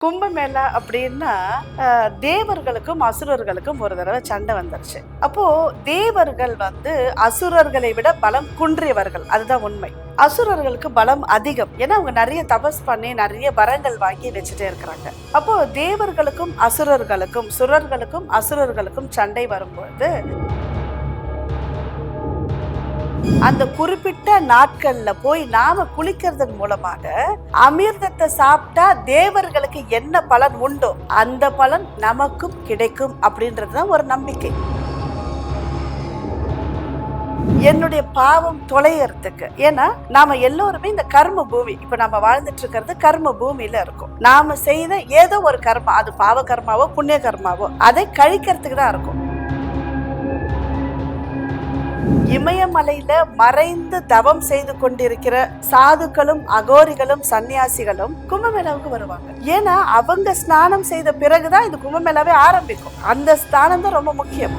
கும்பமேளா அப்படின்னா தேவர்களுக்கும் அசுரர்களுக்கும் ஒரு தடவை சண்டை வந்துருச்சு. அப்போ தேவர்கள் அசுரர்களை விட பலம் குன்றியவர்கள், அதுதான் உண்மை. அசுரர்களுக்கு பலம் அதிகம், ஏன்னா அவங்க நிறைய தபஸ் பண்ணி நிறைய வரங்கள் வாங்கி வச்சுட்டே இருக்கிறாங்க. அப்போ தேவர்களுக்கும் அசுரர்களுக்கும் சுரர்களுக்கும் அசுரர்களுக்கும் சண்டை வரும்பொழுது அந்த குறிப்பிட்ட நாட்கள்ல போய் நாம குளிக்கிறதன் மூலமாக அமிர்தத்தை சாப்பிட்டா தேவர்களுக்கு என்ன பலன் உண்டோ அந்த பலன் நமக்கும் கிடைக்கும் அப்படின்றதுதான் ஒரு நம்பிக்கை. என்னுடைய பாவம் தொலையறதுக்கு, ஏன்னா நாம எல்லோருமே இந்த கர்ம பூமி, இப்ப நம்ம வாழ்ந்துட்டு இருக்கிறது கர்ம பூமியில இருக்கும். நாம செய்த ஏதோ ஒரு கர்மா, அது பாவ கர்மாவோ புண்ணிய கர்மாவோ, அதை கழிக்கிறதுக்கு தான் இருக்கும். இமயமலையில மறைந்து தவம் செய்து கொண்டிருக்கிற சாதுக்களும் அகோரிகளும் சன்னியாசிகளும் கும்பமேளாவுக்கு வருவாங்க. ஏன்னா அவங்க ஸ்நானம் செய்த பிறகுதான் இந்த கும்பமேளாவே ஆரம்பிக்கும். அந்த ஸ்நானம் தான் ரொம்ப முக்கியம்.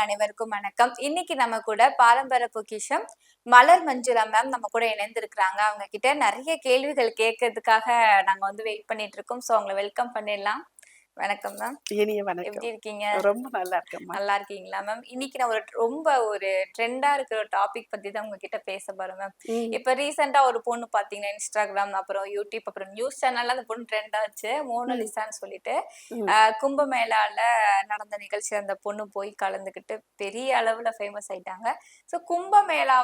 அனைவருக்கும் வணக்கம். இன்னைக்கு நம்ம கூட பாரம்பரிய பொக்கிஷம் மலர் மஞ்சுளா மேம் நம்ம கூட இணைந்திருக்கிறாங்க. அவங்க கிட்ட நிறைய கேள்விகள் கேட்கறதுக்காக நாங்க வெயிட் பண்ணிட்டு இருக்கோம். சோ அவங்களை வெல்கம் பண்ணிடலாம். வணக்கம் மேம். இனிய வணக்கம். எப்படி இருக்கீங்க? ரொம்ப நல்லா இருக்கேன். நல்லா இருக்கீங்களா மேம்? இன்னைக்கு நான் ரொம்ப ட்ரெண்டா இருக்கிற ஒரு டாபிக் பத்தி தான் உங்ககிட்ட பேச போறேன் மேம். இப்ப ரீசெண்டா ஒரு பொண்ணு பாத்தீங்கன்னா இன்ஸ்டாகிராம் அப்புறம் யூடியூப் அப்புறம் நியூஸ் சேனல்ல அந்த பொண்ணு ட்ரெண்ட் ஆச்சு, மோனலிசான்னு சொல்லிட்டு. கும்பமேளால நடந்த நிகழ்ச்சி அந்த பொண்ணு போய் கலந்துக்கிட்டு பெரிய அளவுல ஃபேமஸ் ஆயிட்டாங்க. சோ கும்பமேளா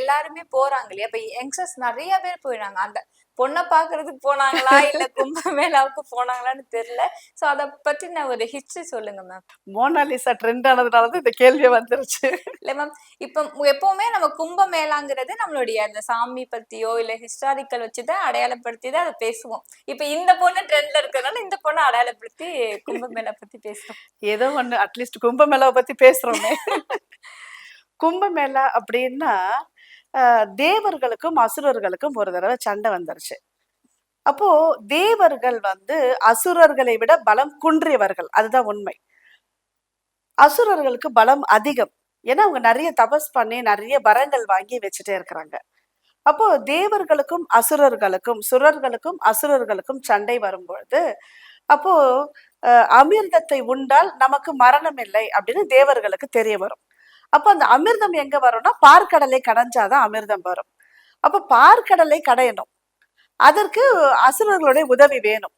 எல்லாருமே போறாங்க இல்லையா? இப்ப யங்ஸ்டர்ஸ் நிறைய பேர் போயிடுறாங்க. அந்த பொண்ணை பாக்குறதுக்கு போனாங்களா இல்ல கும்பமேளாவுக்கு போனாங்களான்னு தெரியல. சோ அத பத்தின ஒரு ஹிஸ்டரி சொல்லுங்க மேம். மோனாலிசா ட்ரெண்ட் ஆனதுனாலதான் இந்த கேள்வி வந்துருச்சு. இல்ல மேம், இப்ப எப்பவுமே நம்ம கும்பமேளாங்கிறது நம்மளுடைய அந்த சாமி பத்தியோ இல்ல ஹிஸ்டாரிக்கல் வச்சுதான் அடையாளப்படுத்தி தான் அதை பேசுவோம். இப்ப இந்த பொண்ணு ட்ரெண்ட்ல இருக்கிறதுனால இந்த பொண்ணை அடையாளப்படுத்தி கும்பமேளா பத்தி பேசுறோம். ஏதோ ஒண்ணு அட்லீஸ்ட் கும்பமேளாவை பத்தி பேசுறோமே. கும்பமேளா அப்படின்னா தேவர்களுக்கும் அசுரர்களுக்கும் ஒரு தடவை சண்டை வந்துருச்சு. அப்போ தேவர்கள் அசுரர்களை விட பலம் குன்றியவர்கள், அதுதான் உண்மை. அசுரர்களுக்கு பலம் அதிகம், ஏன்னா அவங்க நிறைய தபஸ் பண்ணி நிறைய வரங்கள் வாங்கி வச்சுட்டே இருக்கிறாங்க. அப்போ தேவர்களுக்கும் அசுரர்களுக்கும் சுரர்களுக்கும் அசுரர்களுக்கும் சண்டை வரும்பொழுது அப்போ அமிர்தத்தை உண்டால் நமக்கு மரணம் இல்லை அப்படின்னு தேவர்களுக்கு தெரிய வரும். அப்ப அந்த அமிர்தம் எங்க வரும்னா பார்க்கடலை கடைஞ்சாதான் அமிர்தம் வரும். அப்ப பார்க்கடலை கடையணும், அதற்கு அசுரர்களுடைய உதவி வேணும்.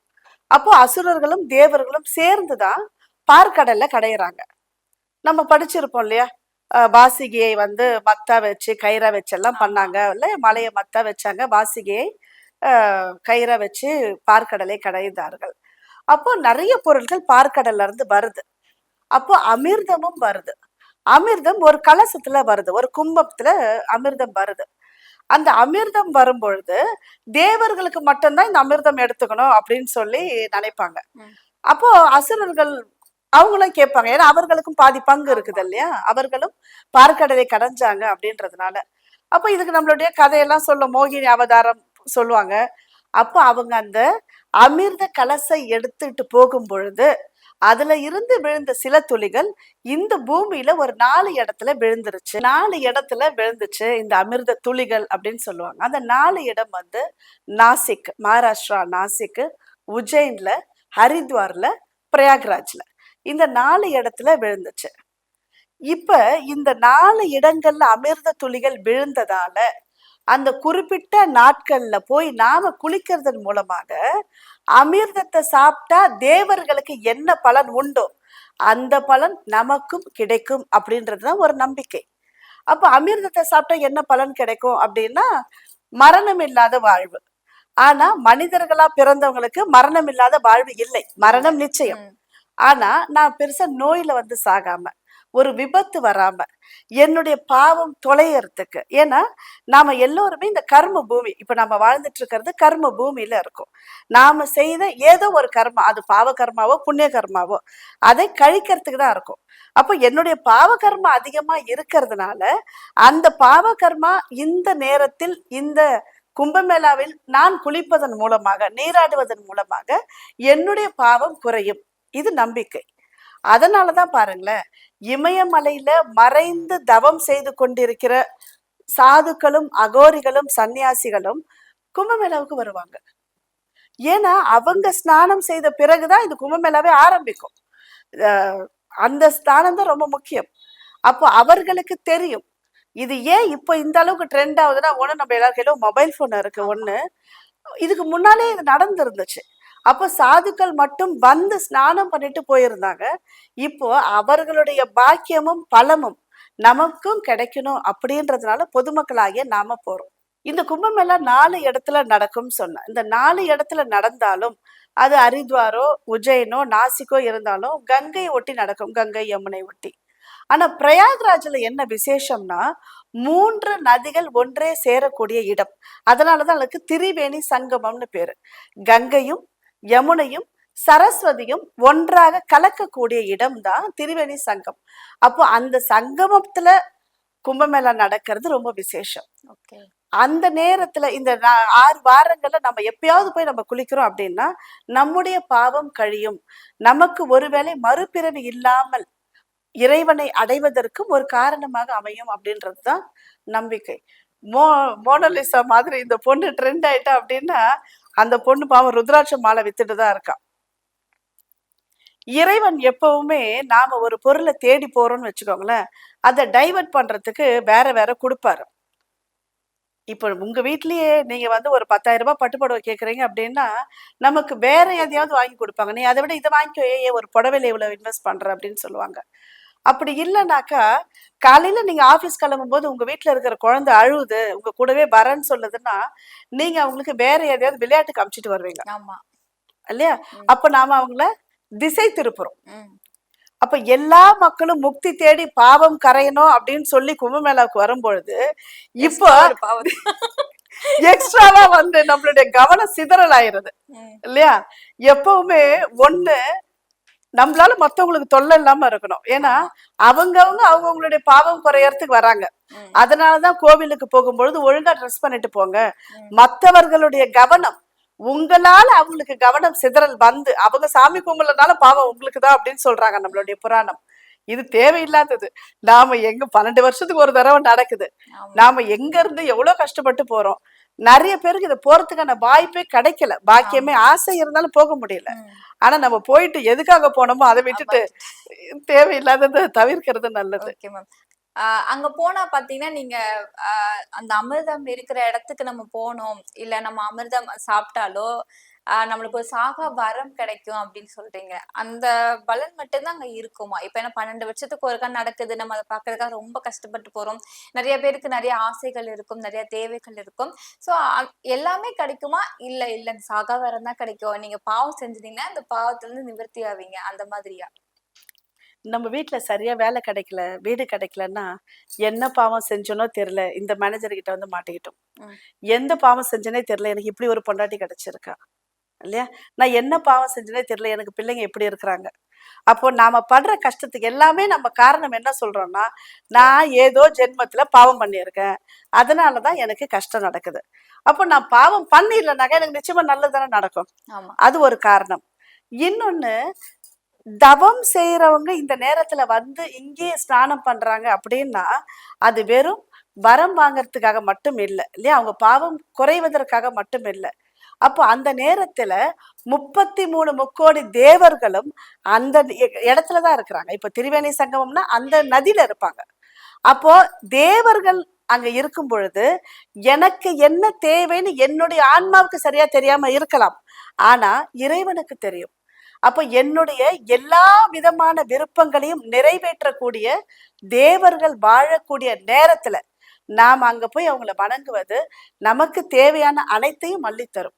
அப்போ அசுரர்களும் தேவர்களும் சேர்ந்துதான் பார்க்கடல்ல கடையிறாங்க. நம்ம படிச்சிருப்போம் இல்லையா, வாசிகையை மத்தா வச்சு கயிறா வச்செல்லாம் பண்ணாங்க இல்ல, மலையை மத்தா வச்சாங்க, வாசிகையை கயிறா வச்சு பார்க்கடலை கடைந்தார்கள். அப்போ நிறைய பொருட்கள் பார்க்கடல்ல இருந்து வருது. அப்போ அமிர்தமும் வருது. அமிர்தம் ஒரு கலசத்துல வருது, ஒரு கும்பத்துல அமிர்தம் வருது. அந்த அமிர்தம் வரும் பொழுது தேவர்களுக்கு மட்டும்தான் இந்த அமிர்தம் எடுத்துக்கணும் அப்படின்னு சொல்லி நினைப்பாங்க. அப்போ அசுரர்கள் அவங்களும் கேட்பாங்க, ஏன்னா அவர்களுக்கும் பாதி பங்கு இருக்குது இல்லையா, அவர்களும் பார்க்கடலை கடைஞ்சாங்க அப்படின்றதுனால. அப்ப இதுக்கு நம்மளுடைய கதையெல்லாம் சொல்ல மோகினி அவதாரம் சொல்லுவாங்க. அப்போ அவங்க அந்த அமிர்த கலசை எடுத்துட்டு போகும் பொழுது அதுல இருந்து விழுந்த சில துளிகள் இந்த பூமியில ஒரு 4 இடத்துல விழுந்துருச்சு. 4 இடத்துல விழுந்துச்சு இந்த அமிர்த துளிகள் அப்படின்னு சொல்லுவாங்க. அந்த 4 இடம் நாசிக், மகாராஷ்டிரா நாசிக், உஜ்ஜைன்ல, ஹரித்வார்ல, பிரயாக்ராஜ்ல, இந்த 4 இடத்துல விழுந்துச்சு. இப்ப இந்த 4 இடங்கள்ல அமிர்த துளிகள் விழுந்ததால அந்த குறிப்பிட்ட நாட்கள்ல போய் நாம குளிக்கிறதன் மூலமாக அமிர்தத்தை சாப்பிட்டா தேவர்களுக்கு என்ன பலன் உண்டோ அந்த பலன் நமக்கும் கிடைக்கும் அப்படின்றதுதான் ஒரு நம்பிக்கை. அப்ப அமிர்தத்தை சாப்பிட்டா என்ன பலன் கிடைக்கும் அப்படின்னா மரணம் இல்லாத வாழ்வு. ஆனா மனிதர்களா பிறந்தவங்களுக்கு மரணம் இல்லாத வாழ்வு இல்லை, மரணம் நிச்சயம். ஆனா நான் பெருசா நோயில சாகாம, ஒரு விபத்து வராம, என்னுடைய பாவம் தொலையறதுக்கு, ஏன்னா நாம எல்லோருமே இந்த கர்ம பூமி, இப்ப நம்ம வாழ்ந்துட்டு இருக்கிறது கர்ம பூமியில இருக்கும். நாம செய்த ஏதோ ஒரு கர்மா, அது பாவ கர்மாவோ புண்ணிய கர்மாவோ, அதை கழிக்கிறதுக்கு தான் இருக்கும். அப்போ என்னுடைய பாவ கர்மா அதிகமா இருக்கிறதுனால அந்த பாவ கர்மா இந்த நேரத்தில் இந்த கும்பமேளாவில் நான் குளிப்பதன் மூலமாக, நீராடுவதன் மூலமாக என்னுடைய பாவம் குறையும். இது நம்பிக்கை. அதனாலதான் பாருங்களேன், இமயமலையில மறைந்து தவம் செய்து கொண்டிருக்கிற சாதுக்களும் அகோரிகளும் சன்னியாசிகளும் கும்பமேளாவுக்கு வருவாங்க. ஏன்னா அவங்க ஸ்நானம் செய்த பிறகுதான் இந்த கும்பமேளாவே ஆரம்பிக்கும். அந்த ஸ்நானம் தான் ரொம்ப முக்கியம். அப்போ அவர்களுக்கு தெரியும் இது ஏன் இப்போ இந்த அளவுக்கு ட்ரெண்ட் ஆகுதுன்னா, ஒண்ணு நம்ம எல்லாருக்கையிலும் மொபைல் போன் இருக்கு. ஒண்ணு, இதுக்கு முன்னாலே இது நடந்திருந்துச்சு. அப்போ சாதுக்கள் மட்டும் வந்து ஸ்நானம் பண்ணிட்டு போயிருந்தாங்க. இப்போ அவர்களுடைய பாக்கியமும் பலமும் நமக்கும் கிடைக்கணும் அப்படின்றதுனால பொதுமக்களாகிய நாம போறோம். இந்த கும்பமேளா 4 இடத்துல நடக்கும்னு சொன்னேன். இந்த 4 இடத்துல நடந்தாலும் அது ஹரித்வாரோ, உஜ்ஜைனோ, நாசிக்கோ இருந்தாலும் கங்கை ஒட்டி நடக்கும். கங்கை, யமுனை ஒட்டி. ஆனா பிரயாக்ராஜ்ல என்ன விசேஷம்னா 3 நதிகள் ஒன்றே சேரக்கூடிய இடம். அதனாலதான் அதுக்கு திரிவேணி சங்கமம்னு பேரு. கங்கையும் யமுனையும் சரஸ்வதியும் ஒன்றாக கலக்கக்கூடிய இடம் தான் திரிவேணி சங்கம். அப்போ அந்த சங்கமத்துல கும்பமேளா நடக்கிறது ரொம்ப விசேஷம். அந்த நேரத்துல இந்த 6 வாரங்கள்ல நம்ம எப்பயாவது போய் நம்ம குளிக்கிறோம் அப்படின்னா நம்முடைய பாவம் கழியும். நமக்கு ஒருவேளை மறுபிறவி இல்லாமல் இறைவனை அடைவதற்கும் ஒரு காரணமாக அமையும் அப்படின்றதுதான் நம்பிக்கை. மோனலிசா மாதிரி இந்த பொண்ணு ட்ரெண்ட் ஆயிட்டா அப்படின்னா அந்த பொண்ணு பாவம் ருத்ராட்ச மாலை வித்துட்டு தான் இருக்கா. இறைவன் எப்பவுமே நாம ஒரு பொருளை தேடி போறோம்னு வச்சுக்கோங்களேன், அதை டைவர்ட் பண்றதுக்கு வேற வேற கொடுப்பாரு. இப்போ உங்க வீட்லயே நீங்க வந்து ஒரு 10,000 ரூபாய் பட்டு புடவை கேக்குறீங்க அப்படின்னா நமக்கு வேற எதையாவது வாங்கி கொடுப்பாங்க. நீ அதை விட இதை வாங்கிக்கோ, ஏன் ஒரு புடவையில இவ்வளவு இன்வெஸ்ட் பண்ற அப்படின்னு சொல்லுவாங்க. அப்படி இல்லைனாக்கா காலையில நீங்க ஆபீஸ் கிளம்பும் போது உங்க வீட்டுல இருக்கிற குழந்தை அழுவுது, உங்க கூடவே வரேன்னு சொல்லுதுன்னா நீங்க அவங்களுக்கு வேற எதையாவது விளையாட்டுக்கு அமிச்சிட்டு வருவீங்க இல்லையா? அப்ப நாம அவங்கள திசை திருப்புறோம். அப்ப எல்லா மக்களும் முக்தி தேடி பாவம் கரையணும் அப்படின்னு சொல்லி கும்பமேளாவுக்கு வரும்பொழுது இப்போ எக்ஸ்ட்ராவா வந்து நம்மளுடைய கவனம் சிதறல் ஆயிருது இல்லையா? எப்பவுமே ஒண்ணு நம்மளால மத்தவங்களுக்கு தொல்லை இல்லாம இருக்கணும். ஏன்னா அவங்களுடைய பாவம் குறையறதுக்கு வராங்க. அதனாலதான் கோவிலுக்கு போகும்பொழுது ஒழுங்கா ட்ரெஸ் பண்ணிட்டு போங்க. மற்றவர்களுடைய கவனம் உங்களால அவங்களுக்கு கவனம் சிதறல் வந்து அவங்க சாமி கும்பலனால பாவம் உங்களுக்குதான் அப்படின்னு சொல்றாங்க நம்மளுடைய புராணம். இது தேவையில்லாதது. நாம எங்க 12 வருஷத்துக்கு ஒரு தடவை நடக்குது. நாம எங்க இருந்து எவ்வளவு கஷ்டப்பட்டு போறோம். நிறைய பேருக்கு இது போறதுக்கான வாய்ப்பே கிடைக்கல. பாக்கியமே ஆசை இருந்தாலும் போக முடியல. ஆனா நம்ம போயிட்டு எதுக்காக போனோமோ அதை விட்டுட்டு தேவையில்லாததை தவிர்க்கிறது நல்லது. அங்க போனா பாத்தீங்கன்னா நீங்க அந்த அமிர்தம் இருக்கிற இடத்துக்கு நம்ம போனோம், இல்ல நம்ம அமிர்தம் சாப்பிட்டாலோ நம்மளுக்கு ஒரு சாகா வரம் கிடைக்கும் அப்படின்னு சொல்றீங்க. அந்த பலன் மட்டும்தான் அங்க இருக்குமா? இப்ப என்ன 12 வருஷத்துக்கு ஒருக்கா நடக்குது, நம்ம அதை பாக்குறதுக்காக ரொம்ப கஷ்டப்பட்டு போறோம். நிறைய பேருக்கு நிறைய ஆசைகள் இருக்கும், நிறைய தேவைகள் இருக்கும். சோ எல்லாமே கிடைக்குமா? இல்ல சாகா வரம் தான் கிடைக்கும், நீங்க பாவம் செஞ்சீங்கன்னா அந்த பாவத்துல இருந்து நிவர்த்தி ஆவீங்க, அந்த மாதிரியா? நம்ம வீட்டுல சரியா வேலை கிடைக்கல, வீடு கிடைக்கலன்னா என்ன பாவம் செஞ்சோனோ தெரியல இந்த மேனேஜர் கிட்ட வந்து மாட்டிக்கிட்டோம். எந்த பாவம் செஞ்சனே தெரியல எனக்கு இப்படி ஒரு பொண்டாட்டி கிடைச்சிருக்கா இல்லையா? நான் என்ன பாவம் செஞ்சனே தெரியல எனக்கு பிள்ளைங்க எப்படி இருக்கிறாங்க. அப்போ நாம படுற கஷ்டத்துக்கு எல்லாமே நம்ம காரணம் என்ன சொல்றோம்னா, நான் ஏதோ ஜென்மத்துல பாவம் பண்ணியிருக்கேன், அதனாலதான் எனக்கு கஷ்டம் நடக்குது. அப்போ நான் பாவம் பண்ணிடலனாக்கா எனக்கு நிச்சயமா நல்லதுதானே நடக்கும். அது ஒரு காரணம். இன்னொன்னு, தவம் செய்யறவங்க இந்த நேரத்துல வந்து இங்கேயே ஸ்நானம் பண்றாங்க அப்படின்னா அது வெறும் வரம் வாங்கறதுக்காக மட்டும் இல்லை இல்லையா? அவங்க பாவம் குறைவதற்காக மட்டும் இல்லை. அப்போ அந்த நேரத்துல 33 முக்கோடி தேவர்களும் அந்த இடத்துலதான் இருக்கிறாங்க. இப்ப திரிவேணி சங்கமம்னா அந்த நதியில இருப்பாங்க. அப்போ தேவர்கள் அங்க இருக்கும் பொழுது எனக்கு என்ன தேவைன்னு என்னுடைய ஆன்மாவுக்கு சரியா தெரியாம இருக்கலாம், ஆனா இறைவனுக்கு தெரியும். அப்ப என்னுடைய எல்லா விதமான விருப்பங்களையும் நிறைவேற்றக்கூடிய தேவர்கள் வாழக்கூடிய நேரத்துல நாம் அங்க போய் அவங்கள வணங்குவது நமக்கு தேவையான அனைத்தையும் அள்ளித்தரும்.